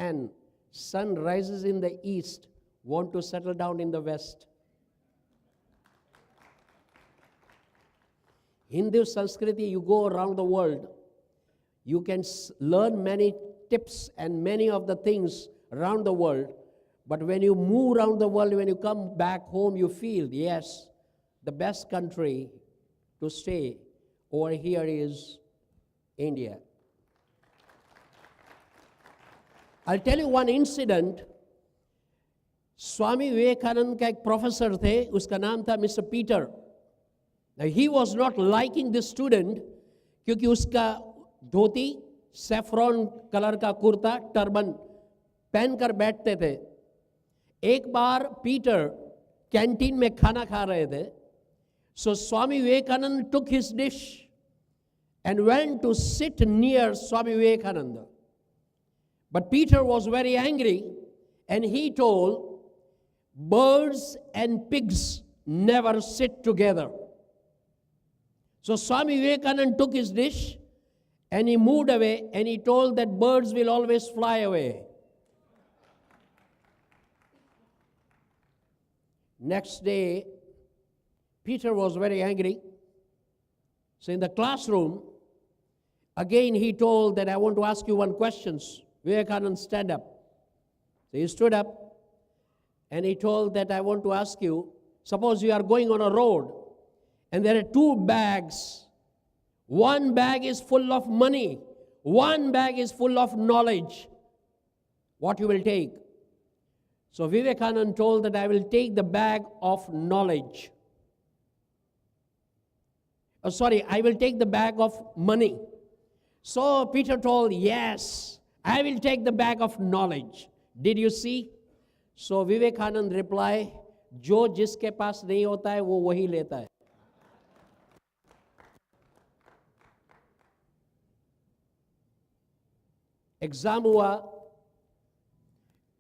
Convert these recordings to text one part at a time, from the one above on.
and sun rises in the east, want to settle down in the west. Hindu Sanskriti, you go around the world, you can learn many tips and many of the things around the world, but when you move around the world, when you come back home, you feel, yes, the best country to stay over here is India. I'll tell you one incident. Swami Vivekananda का एक professor थे, उसका नाम था mister Peter. Now he was not liking this student क्योंकि उसका धोती, saffron colour का kurta, turban पहनकर बैठते थे. एक बार पीटर कैंटीन में खाना खा रहे थे. So Swami Vivekananda took his dish and went to sit near Swami Vivekananda. But Peter was very angry and he told, birds and pigs never sit together. So Swami Vivekananda took his dish and he moved away and he told that birds will always fly away. Next day, Peter was very angry. So in the classroom, again he told that I want to ask you one question. Vivekananda, stand up. So he stood up and he told that I want to ask you, suppose you are going on a road and there are two bags. One bag is full of money. One bag is full of knowledge. What you will take? So Vivekananda told that I will take the bag of knowledge. I will take the bag of money. So Peter told, yes, I will take the bag of knowledge. Did you see? So Vivekananda replied, जो जिसके पास नहीं होता है वो वही लेता है. Exam हुआ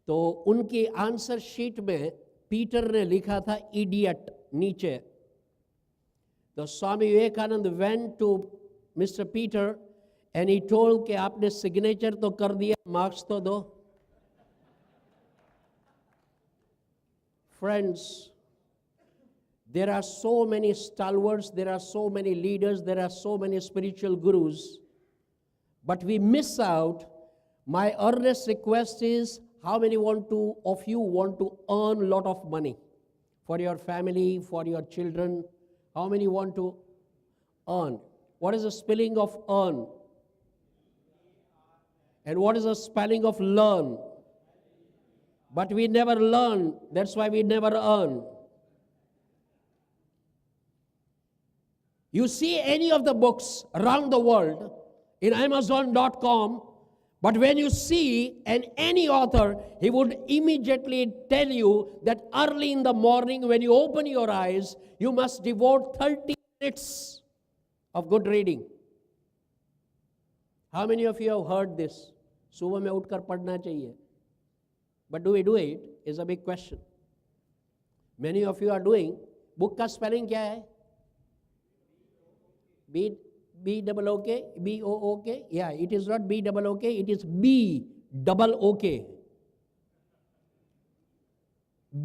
तो उनकी आंसर शीट में पीटर ने लिखा था इडियट नीचे. तो Swami Vivekananda went to Mr. Peter and he told कि आपने सिग्नेचर तो कर दिया, मार्क्स तो दो. Friends, there are so many stalwarts, there are so many leaders, there are so many spiritual gurus, but we miss out. My earnest request is, how many of you want to earn a lot of money for your family, for your children? How many want to earn? What is the spelling of earn? And what is the spelling of learn? But we never learn, that's why we never earn. You see any of the books around the world in Amazon.com, but when you see any author, he would immediately tell you that early in the morning when you open your eyes, you must devote 30 minutes of good reading. How many of you have heard this? सुबह में उठकर पढ़ना चाहिए. But do we do it is a big question. Many of you are doing. Book का spelling क्या है? B-double-O-K, B-O-O-K. Yeah, it is not B-double-O-K, it is B-double-O-K.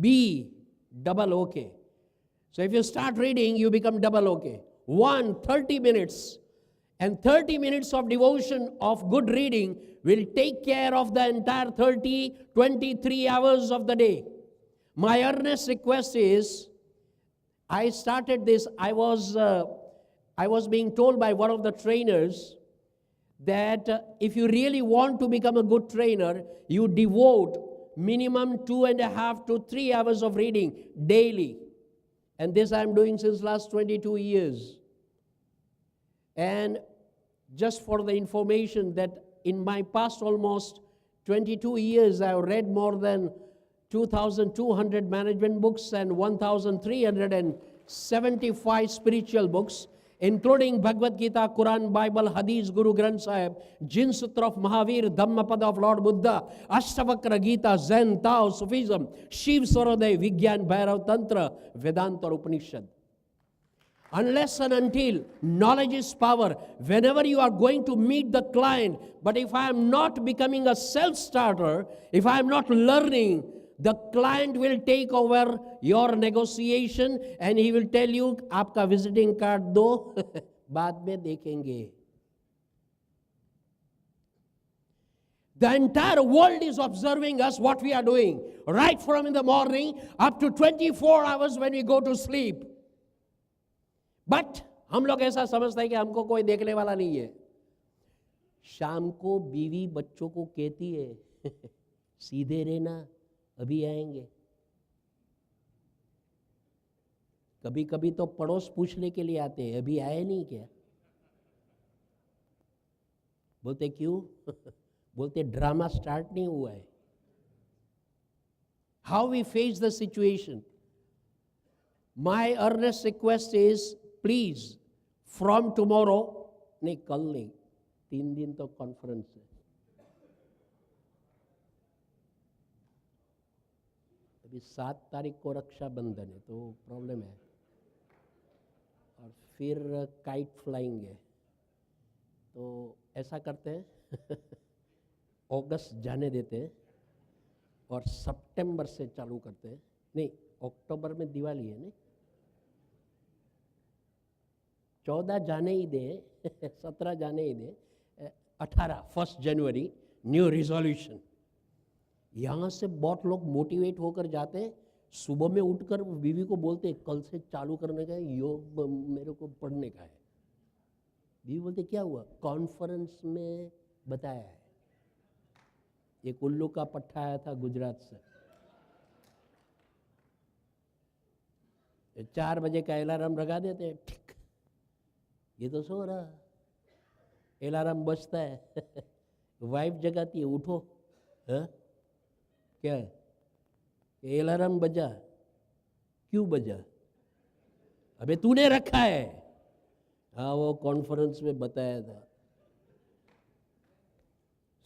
B-double-O-K. So if you start reading, you become double OK. 30 minutes. And 30 minutes of devotion of good reading will take care of the entire 23 hours of the day. My earnest request is, I started this, I was being told by one of the trainers that if you really want to become a good trainer, you devote minimum 2.5 to 3 hours of reading daily. And this I am doing since last 22 years. And just for the information that in my past almost 22 years, I have read more than 2,200 management books and 1,375 spiritual books, including Bhagavad Gita, Quran, Bible, Hadith, Guru Granth Sahib, Jin Sutra of Mahavir, Dhammapada of Lord Buddha, Ashtavakra Gita, Zen, Tao, Sufism, Shiv Swaroday, Vigyan, Bhairav Tantra, Vedanta or Upanishad. Unless and until knowledge is power, whenever you are going to meet the client, but if I am not becoming a self-starter, if I am not learning, the client will take over your negotiation and he will tell you, आपका visiting card दो, बाद में देखेंगे. The entire world is observing us, what we are doing, right from in the morning up to 24 hours when we go to sleep. But हम लोग ऐसा समझते हैं कि हमको कोई देखने वाला नहीं है. शाम को बीवी बच्चों को कहती है सीधे रहना, अभी आएंगे. कभी कभी तो पड़ोस पूछने के लिए आते हैं, अभी आए नहीं क्या? बोलते क्यों? बोलते ड्रामा स्टार्ट नहीं हुआ है. How we face the situation. My earnest request is, please from tomorrow, नहीं कल नहीं, 3 दिन तो कॉन्फ्रेंस है. अभी 7 तारीख को रक्षाबंधन है तो प्रॉब्लम है, और फिर काइट फ्लाइंग है. तो ऐसा करते हैं अगस्त जाने देते हैं और सितंबर से चालू करते हैं. नहीं, अक्टूबर में दिवाली है. नहीं, 14 जाने ही दे, 17 जाने ही दे, 18 1 जनवरी न्यू रिजोल्यूशन. यहाँ से बहुत लोग मोटिवेट होकर जाते हैं. सुबह में उठकर बीवी को बोलते कल से चालू करने का है, योग मेरे को पढ़ने का है. बीवी बोलते क्या हुआ? कॉन्फ्रेंस में बताया है. एक उल्लू का पट्टा आया था गुजरात से. 4 बजे का अलार्म लगा देते हैं, ठीक, ये तो सो रहा. अलार्म बजता है वाइफ जगाती है, उठो. हाँ क्या है? अलार्म बजा. क्यों बजा? अबे तूने रखा है. हाँ, वो कॉन्फ्रेंस में बताया था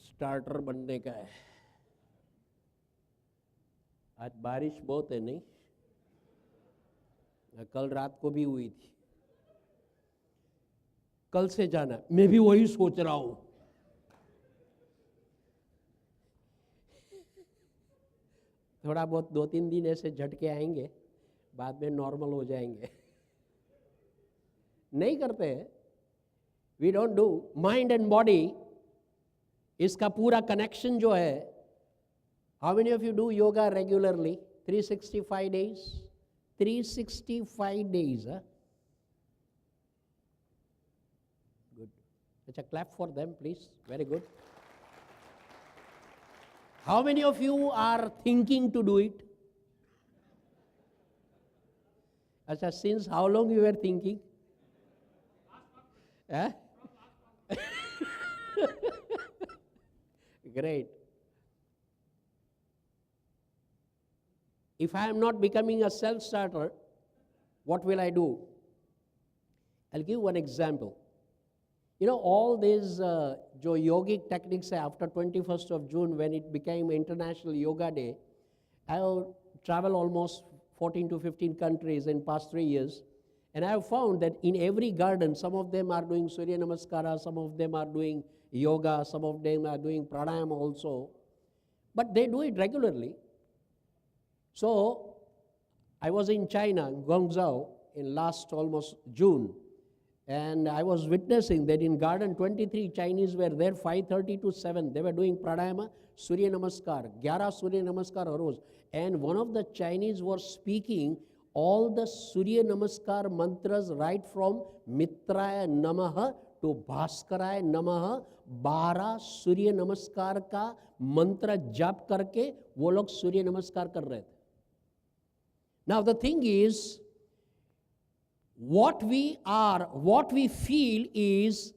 स्टार्टर बनने का है. आज बारिश बहुत है. नहीं, कल रात को भी हुई थी. कल से जाना, मैं भी वही सोच रहा हूं. थोड़ा बहुत 2-3 दिन ऐसे झटके आएंगे, बाद में नॉर्मल हो जाएंगे. नहीं करते हैं. We don't do. Mind and body, इसका पूरा कनेक्शन जो है. How many of you do yoga regularly? 365 days. 365 days. Good. अच्छा, clap for them please. Very good. How many of you are thinking to do it? अच्छा, since how long you are thinking? Great. If I am not becoming a self-starter, what will I do? I'll give one example. You know, all these जो yogic techniques है, after 21st of June, when it became International Yoga Day, I have traveled almost 14 to 15 countries in past 3 years, and I have found that in every garden, some of them are doing Surya Namaskara, some of them are doing yoga, some of them are doing pranayama also, but they do it regularly. So, I was in China, Guangzhou, in last almost June, and I was witnessing that in garden 23 Chinese were there 5:30 to 7. They were doing pranayama, Surya Namaskar, 11 Surya Namaskar arose, and one of the Chinese was speaking all the Surya Namaskar mantras right from Mitraya Namaha to Bhaskaraya Namaha. 12 सूर्य नमस्कार का मंत्र जाप करके वो लोग सूर्य नमस्कार कर रहे थे. Now the thing is, what we feel is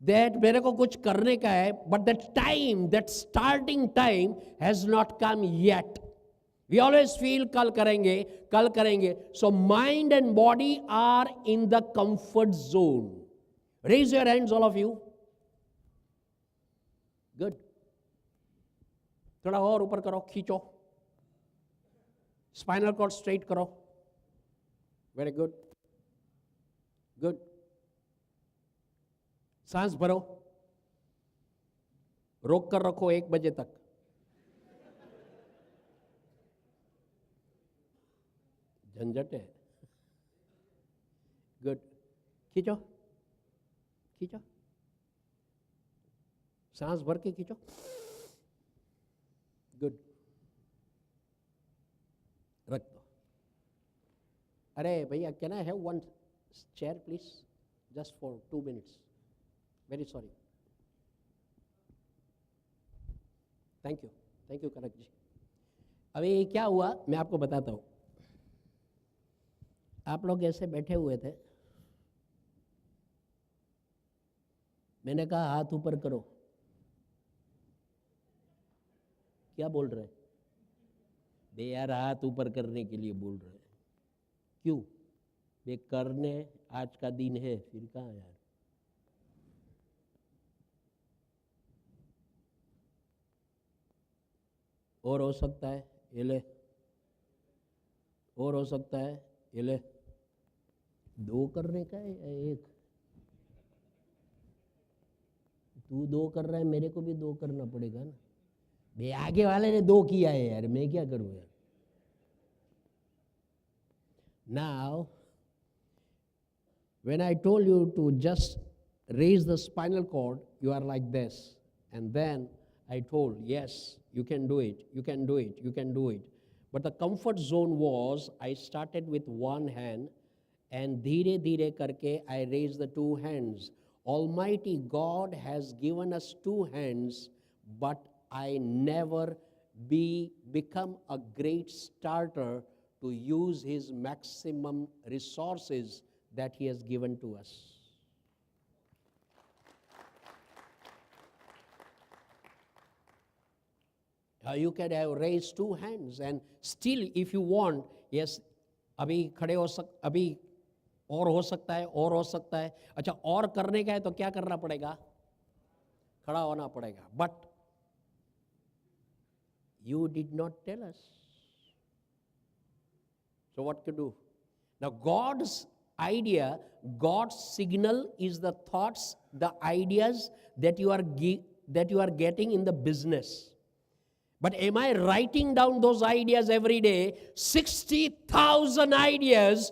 that मेरे को कुछ करने का है, but that starting time has not come yet. We always feel कल करेंगे. So mind and body are in the comfort zone. Raise your hands, all of you. Good. थोड़ा और ऊपर करो, खींचो. Spinal cord straight करो. Very good. गुड. सांस भरो, रोक कर रखो 1 बजे तक. झंझट है. गुड. खींचो, खींचो, सांस भर के खींचो. गुड. रख दो. अरे भैया, can I have 1 chair please, just for 2 minutes? Very sorry. Thank you Kanak ji. अभी क्या हुआ मैं आपको बताता हूँ. आप लोग ऐसे बैठे हुए थे, मैंने कहा हाथ ऊपर करो. क्या बोल रहे हैं? बे यार, हाथ ऊपर करने के लिए बोल रहे हैं. क्यों? बे करने आज का दिन है, फिर कहाँ यार. और हो सकता है ये ले, और हो सकता है ये ले. 2 करने का है या 1? तू 2 कर रहा है, मेरे को भी 2 करना पड़ेगा ना. बे आगे वाले ने 2 किया है यार, मैं क्या करूं यार. Now, when I told you to just raise the spinal cord, you are like this. And then I told, yes, you can do it, you can do it, you can do it. But the comfort zone was, I started with 1 hand, and dheere dheere karke I raised the 2 hands. Almighty God has given us 2 hands, but I never become a great starter to use his maximum resources that he has given to us. You can have raised 2 hands, and still if you want, yes, अभी खड़े हो अभी और हो सकता है, और हो सकता है. अच्छा, और करने का है तो क्या करना पड़ेगा? खड़ा होना पड़ेगा. But you did not tell us. So what to do? Now God's idea, God's signal is the thoughts, the ideas that you are getting in the business. But am I writing down those ideas every day? 60,000 ideas